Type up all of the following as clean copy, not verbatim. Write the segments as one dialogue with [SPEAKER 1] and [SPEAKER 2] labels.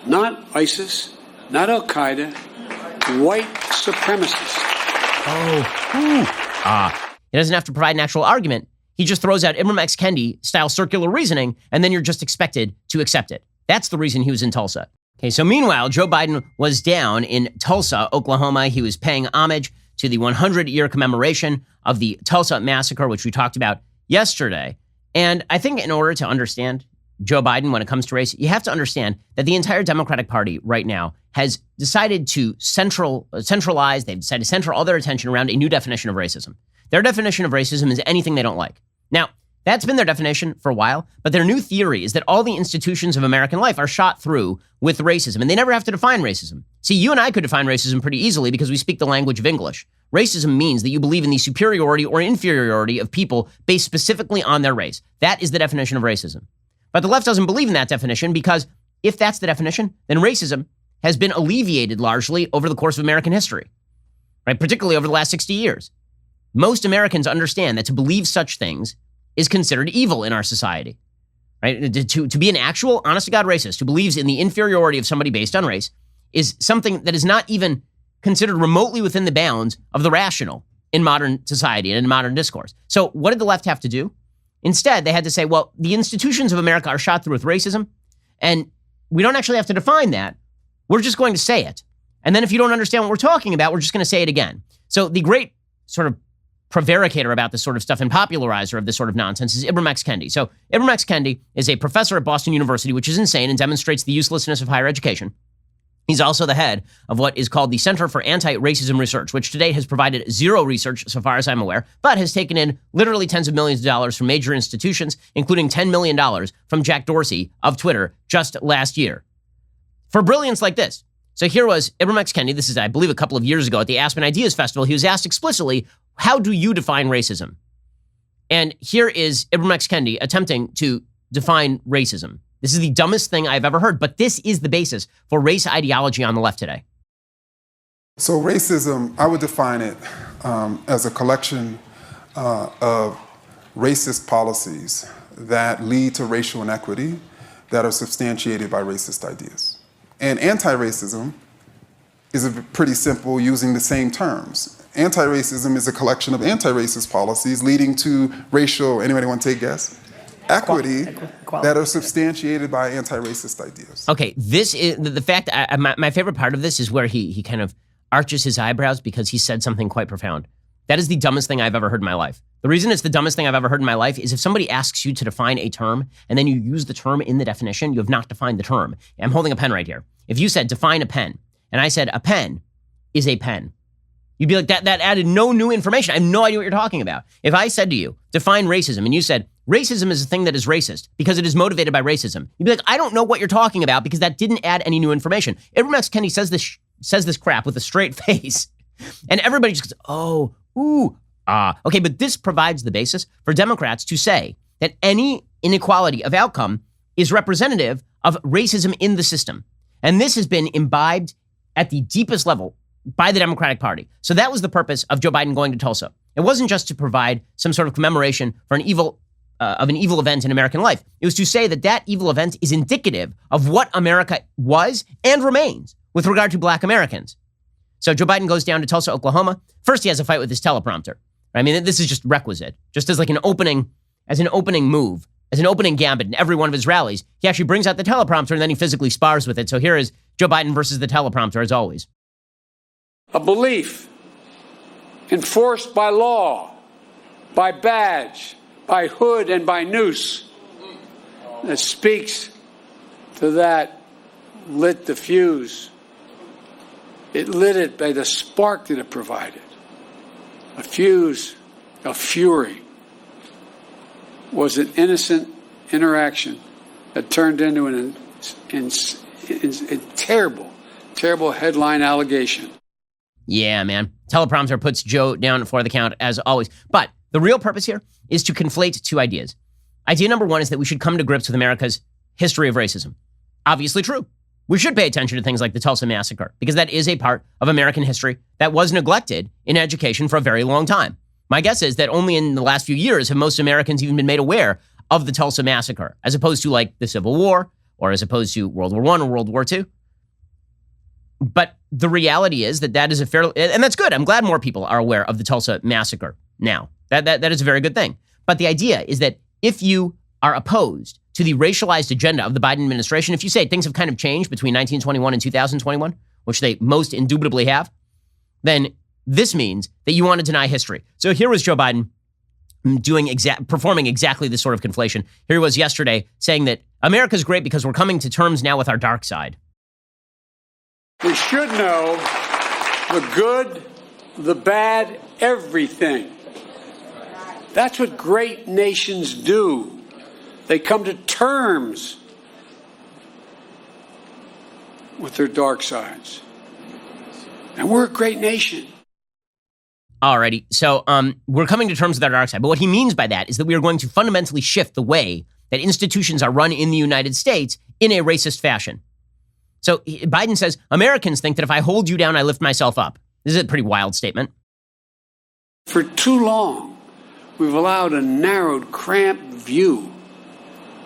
[SPEAKER 1] not ISIS, not Al-Qaeda, white supremacists.
[SPEAKER 2] He doesn't have to provide an actual argument. He just throws out Ibram X. Kendi style circular reasoning, and then you're just expected to accept it. That's the reason he was in Tulsa. Okay, so meanwhile, Joe Biden was down in Tulsa, Oklahoma. He was paying homage to the 100-year commemoration of the Tulsa massacre, which we talked about yesterday. And I think in order to understand Joe Biden when it comes to race, you have to understand that the entire Democratic Party right now has decided to centralize, they've decided to center all their attention around a new definition of racism. Their definition of racism is anything they don't like. Now, that's been their definition for a while, but their new theory is that all the institutions of American life are shot through with racism, and they never have to define racism. See, you and I could define racism pretty easily because we speak the language of English. Racism means that you believe in the superiority or inferiority of people based specifically on their race. That is the definition of racism. But the left doesn't believe in that definition because if that's the definition, then racism has been alleviated largely over the course of American history, right? Particularly over the last 60 years. Most Americans understand that to believe such things is considered evil in our society, right? To be an actual, honest-to-God racist who believes in the inferiority of somebody based on race is something that is not even considered remotely within the bounds of the rational in modern society and in modern discourse. So what did the left have to do? Instead, they had to say, well, the institutions of America are shot through with racism, and we don't actually have to define that. We're just going to say it. And then if you don't understand what we're talking about, we're just going to say it again. So the great sort of prevaricator about this sort of stuff and popularizer of this sort of nonsense is Ibram X. Kendi. So Ibram X. Kendi is a professor at Boston University, which is insane and demonstrates the uselessness of higher education. He's also the head of what is called the Center for Anti-Racism Research, which to date has provided zero research, so far as I'm aware, but has taken in literally tens of millions of dollars from major institutions, including $10 million from Jack Dorsey of Twitter just last year. For brilliance like this. So here was Ibram X. Kendi. This is, I believe, a couple of years ago at the Aspen Ideas Festival. He was asked explicitly, how do you define racism? And here is Ibram X. Kendi attempting to define racism. This is the dumbest thing I've ever heard, but this is the basis for race ideology on the left today.
[SPEAKER 3] So racism, I would define it as a collection of racist policies that lead to racial inequity that are substantiated by racist ideas. And anti-racism is pretty simple, using the same terms. Anti-racism is a collection of anti-racist policies leading to racial, anybody want to take a guess? Equity that are substantiated by anti-racist ideas.
[SPEAKER 2] Okay, this is the fact. My favorite part of this is where he kind of arches his eyebrows because he said something quite profound. That is the dumbest thing I've ever heard in my life. The reason it's the dumbest thing I've ever heard in my life is if somebody asks you to define a term and then you use the term in the definition, you have not defined the term. I'm holding a pen right here. If you said define a pen, and I said a pen is a pen, you'd be like, that added no new information. I have no idea what you're talking about. If I said to you, define racism, and you said, racism is a thing that is racist because it is motivated by racism, you'd be like, I don't know what you're talking about because that didn't add any new information. Ibram X. Kendi says this crap with a straight face, and everybody just goes, oh, ooh, ah. Okay, but this provides the basis for Democrats to say that any inequality of outcome is representative of racism in the system. And this has been imbibed at the deepest level by the Democratic Party. So that was the purpose of Joe Biden going to Tulsa. It wasn't just to provide some sort of commemoration for an evil event in American life. It was to say that that evil event is indicative of what America was and remains with regard to Black Americans. So Joe Biden goes down to Tulsa, Oklahoma. First, he has a fight with his teleprompter. I mean, this is just requisite. Just as like an opening move, as an opening gambit in every one of his rallies, he actually brings out the teleprompter and then he physically spars with it. So here is Joe Biden versus the teleprompter, as always.
[SPEAKER 1] A belief enforced by law, by badge, by hood, and by noose that speaks to that lit the fuse. It lit it by the spark that it provided. A fuse of fury was an innocent interaction that turned into a terrible headline allegation.
[SPEAKER 2] Yeah, man. Teleprompter puts Joe down for the count, as always. But the real purpose here is to conflate two ideas. Idea number one is that we should come to grips with America's history of racism. Obviously true. We should pay attention to things like the Tulsa Massacre, because that is a part of American history that was neglected in education for a very long time. My guess is that only in the last few years have most Americans even been made aware of the Tulsa Massacre, as opposed to like the Civil War or as opposed to World War I or World War II. But the reality is that is a fairly, and that's good. I'm glad more people are aware of the Tulsa massacre now. That is a very good thing. But the idea is that if you are opposed to the racialized agenda of the Biden administration, if you say things have kind of changed between 1921 and 2021, which they most indubitably have, then this means that you want to deny history. So here was Joe Biden performing exactly this sort of conflation. Here he was yesterday saying that America's great because we're coming to terms now with our dark side.
[SPEAKER 1] We should know the good, the bad, everything. That's what great nations do. They come to terms with their dark sides. And we're a great nation.
[SPEAKER 2] Alrighty, so we're coming to terms with our dark side. But what he means by that is that we are going to fundamentally shift the way that institutions are run in the United States in a racist fashion. So Biden says, Americans think that if I hold you down, I lift myself up. This is a pretty wild statement.
[SPEAKER 1] For too long, we've allowed a narrowed, cramped view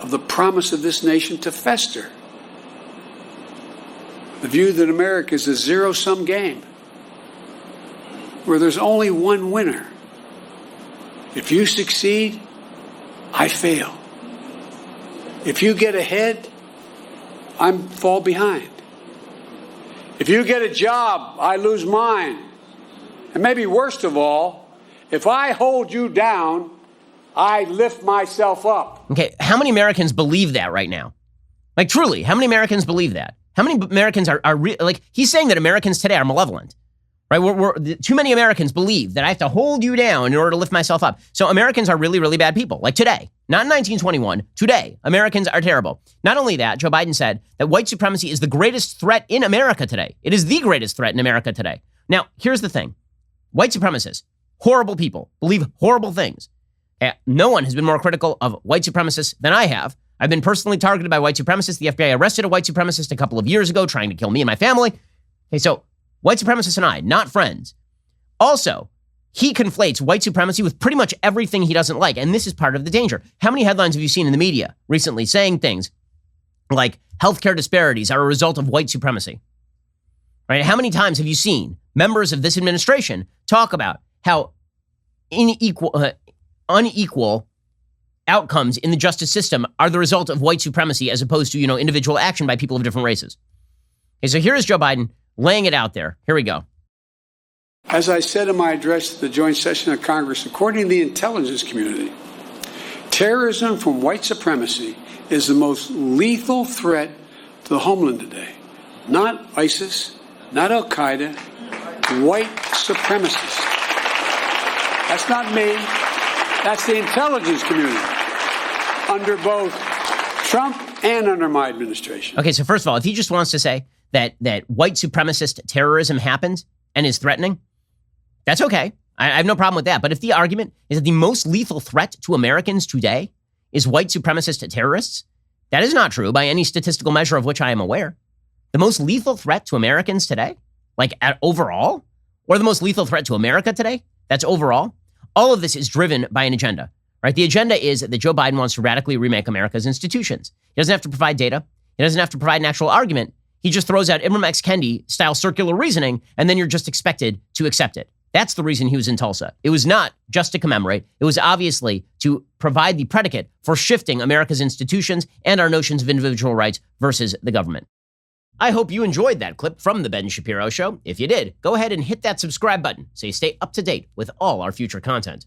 [SPEAKER 1] of the promise of this nation to fester. The view that America is a zero-sum game, where there's only one winner. If you succeed, I fail. If you get ahead, I fall behind. If you get a job, I lose mine. And maybe worst of all, if I hold you down, I lift myself up.
[SPEAKER 2] Okay, how many Americans believe that right now? Like truly, how many Americans believe that? How many Americans are like, he's saying that Americans today are malevolent, right? Too many Americans believe that I have to hold you down in order to lift myself up. So Americans are really, really bad people, like today. Not in 1921, today. Americans are terrible. Not only that, Joe Biden said that white supremacy is the greatest threat in America today. It is the greatest threat in America today. Now, here's the thing. White supremacists, horrible people, believe horrible things. No one has been more critical of white supremacists than I have. I've been personally targeted by white supremacists. The FBI arrested a white supremacist a couple of years ago trying to kill me and my family. Okay, so white supremacists and I, not friends. Also, he conflates white supremacy with pretty much everything he doesn't like, and this is part of the danger. How many headlines have you seen in the media recently saying things like healthcare disparities are a result of white supremacy? Right? How many times have you seen members of this administration talk about how unequal outcomes in the justice system are the result of white supremacy as opposed to, individual action by people of different races? Okay, so here is Joe Biden laying it out there. Here we go.
[SPEAKER 1] As I said in my address to the joint session of Congress, according to the intelligence community, terrorism from white supremacy is the most lethal threat to the homeland today. Not ISIS, not Al-Qaeda, white supremacists. That's not me. That's the intelligence community under both Trump and under my administration.
[SPEAKER 2] Okay, so first of all, if he just wants to say that white supremacist terrorism happens and is threatening, that's okay. I have no problem with that. But if the argument is that the most lethal threat to Americans today is white supremacist terrorists, that is not true by any statistical measure of which I am aware. The most lethal threat to Americans today, overall, or the most lethal threat to America today, that's overall, all of this is driven by an agenda, right? The agenda is that Joe Biden wants to radically remake America's institutions. He doesn't have to provide data. He doesn't have to provide an actual argument. He just throws out Ibram X. Kendi style circular reasoning, and then you're just expected to accept it. That's the reason he was in Tulsa. It was not just to commemorate. It was obviously to provide the predicate for shifting America's institutions and our notions of individual rights versus the government. I hope you enjoyed that clip from The Ben Shapiro Show. If you did, go ahead and hit that subscribe button so you stay up to date with all our future content.